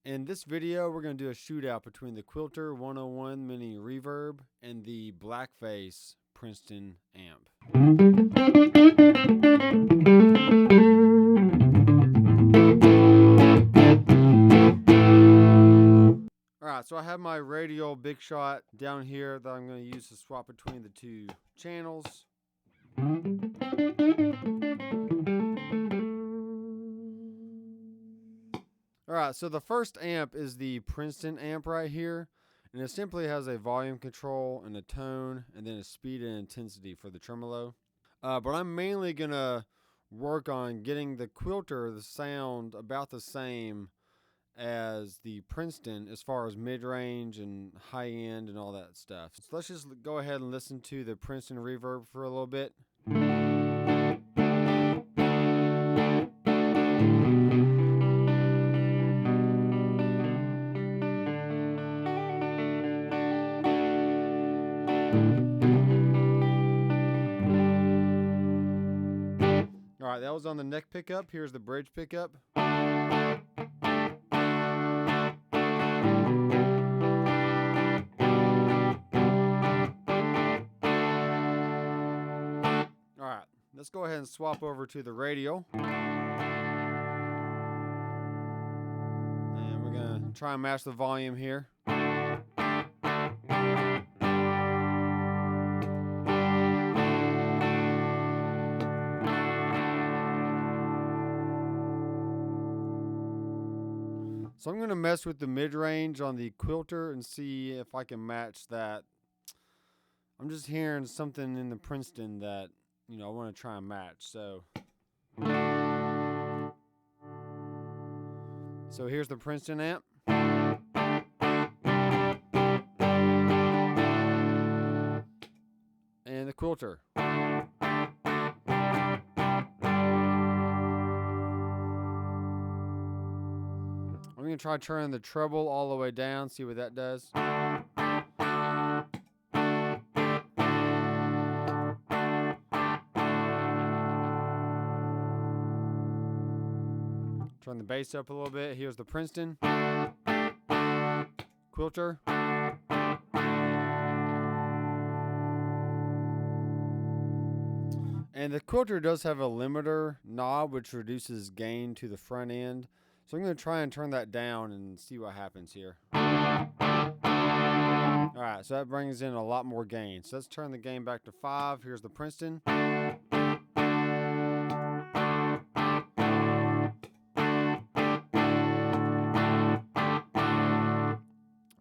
In this video, we're going to do a shootout between the Quilter 101 Mini Reverb and the Blackface Princeton amp. Alright, so I have my radial big shot down here that I'm going to use to swap between the two channels. Alright, so the first amp is the Princeton amp right here, and it simply has a volume control and a tone and then a speed and intensity for the tremolo. But I'm mainly going to work on getting the Quilter, the sound about the same as the Princeton as far as mid-range and high-end and all that stuff. So let's just go ahead and listen to the Princeton Reverb for a little bit. Alright, that was on the neck pickup. Here's the bridge pickup. Alright, let's go ahead and swap over to the radial. And we're going to try and match the volume here. So I'm going to mess with the mid-range on the Quilter and see if I can match that. I'm just hearing something in the Princeton that, I want to try and match. So here's the Princeton amp. And the Quilter. I'm going to try turning the treble all the way down, see what that does. Turn the bass up a little bit. Here's the Princeton. Quilter. And the Quilter does have a limiter knob which reduces gain to the front end. So I'm going to try and turn that down and see what happens here. Alright, so that brings in a lot more gain. So let's turn the gain back to 5. Here's the Princeton. Yeah,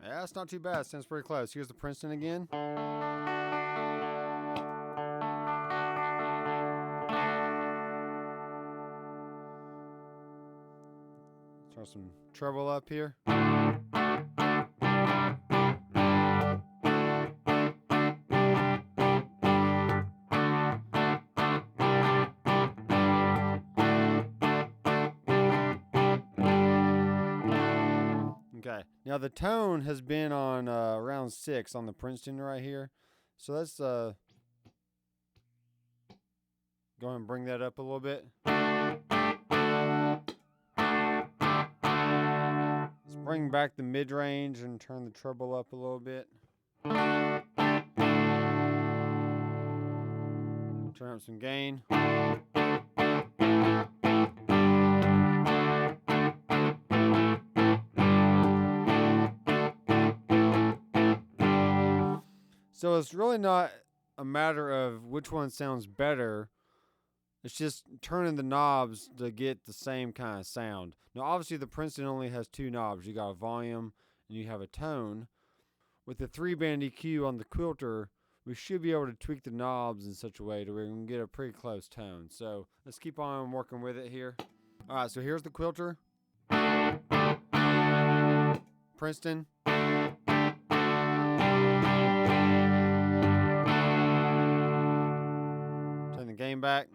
that's not too bad. Sounds pretty close. Here's the Princeton again. Turn some treble up here. Okay, now the tone has been on around 6 on the Princeton right here. So let's go ahead and bring that up a little bit. Bring back the mid-range and turn the treble up a little bit. Turn up some gain. So it's really not a matter of which one sounds better. It's just turning the knobs to get the same kind of sound. Now, obviously, the Princeton only has 2 knobs. You got a volume and you have a tone. With the 3-band EQ on the Quilter, we should be able to tweak the knobs in such a way that we can get a pretty close tone. So let's keep on working with it here. All right, so here's the Quilter. Princeton. Turn the gain back.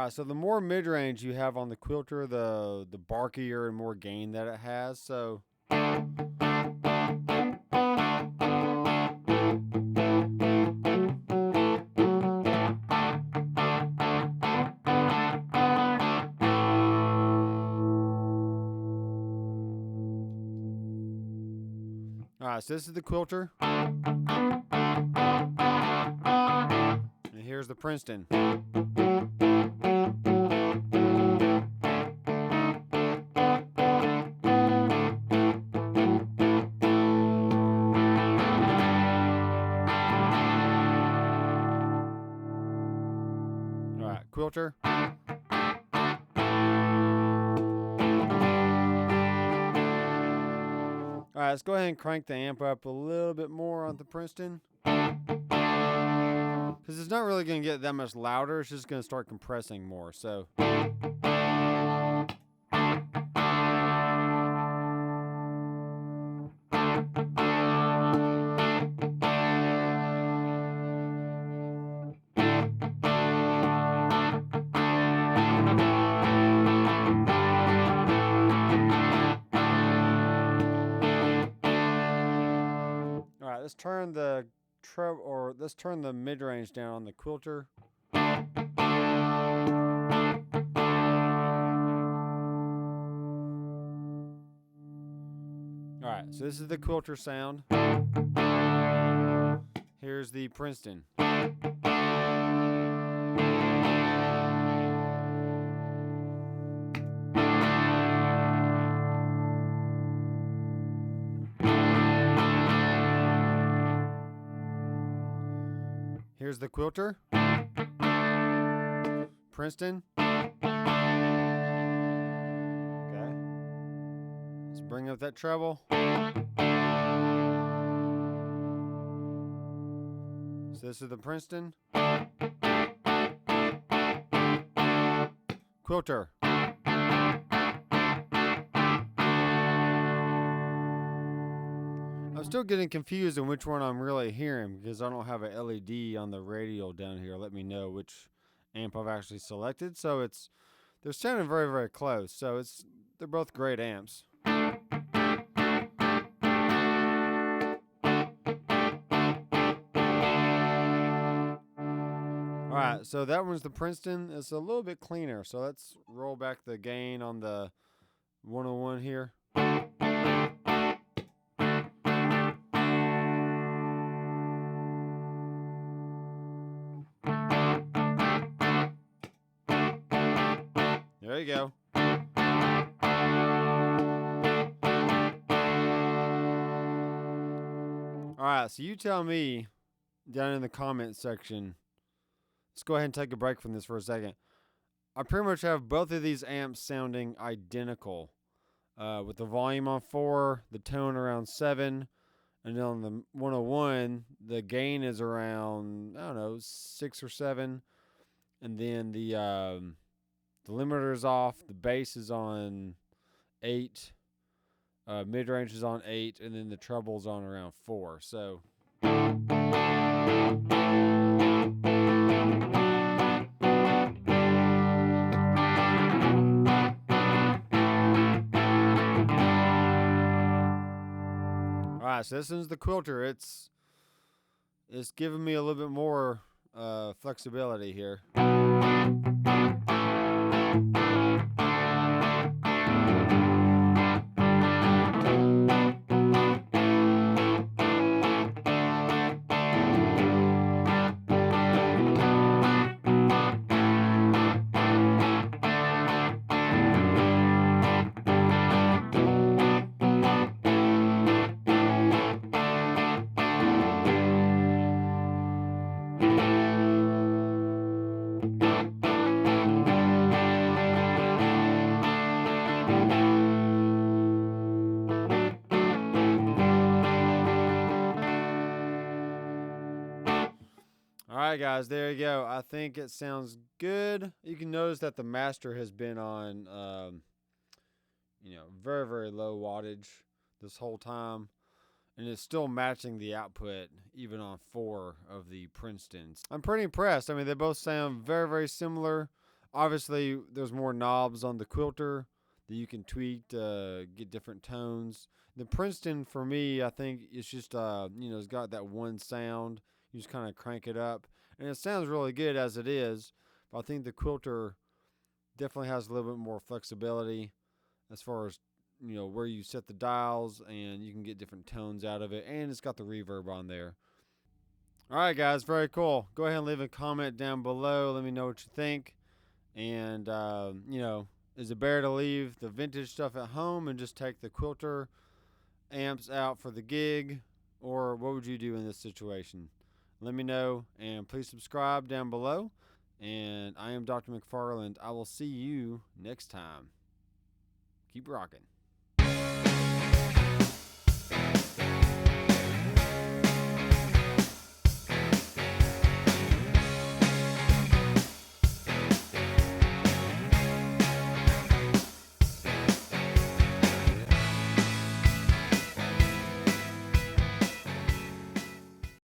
Alright, so the more mid-range you have on the Quilter, the barkier and more gain that it has. So alright, so this is the Quilter. And here's the Princeton. Alright, Quilter. Alright, let's go ahead and crank the amp up a little bit more on the Princeton. Because it's not really going to get that much louder. It's just going to start compressing more. So alright, let's turn the let's turn the mid-range down on the Quilter. Alright, so this is the Quilter sound. Here's the Princeton. Here's the Quilter. Princeton. Okay. Let's bring up that treble. So this is the Princeton. Quilter. I'm still getting confused on which one I'm really hearing because I don't have an LED on the radio down here. Let me know which amp I've actually selected. So they're sounding very, very close. So they're both great amps. Alright, so that one's the Princeton. It's a little bit cleaner. So let's roll back the gain on the 101 here. There you go. Alright, so you tell me down in the comment section. Let's go ahead and take a break from this for a second. I pretty much have both of these amps sounding identical. With the volume on 4, the tone around 7, and then on the 101, the gain is around, I don't know, 6 or 7. And then the limiter is off, the bass is on 8, mid-range is on 8, and then the treble's on around 4. So alright, so this one's the Quilter. It's giving me a little bit more flexibility here. Alright guys, there you go. I think it sounds good. You can notice that the master has been on very, very low wattage this whole time. And it's still matching the output even on 4 of the Princetons. I'm pretty impressed. I mean, they both sound very, very similar. Obviously, there's more knobs on the Quilter that you can tweak to get different tones. The Princeton, for me, I think it's just it's got that one sound. You just kind of crank it up, and it sounds really good as it is. But I think the Quilter definitely has a little bit more flexibility as far as where you set the dials, and you can get different tones out of it, and it's got the reverb on there. All right, guys, very cool. Go ahead and leave a comment down below. Let me know what you think. And is it better to leave the vintage stuff at home and just take the Quilter amps out for the gig, or what would you do in this situation? Let me know, and please subscribe down below. And I am Dr. McFarland. I will see you next time. Keep rocking.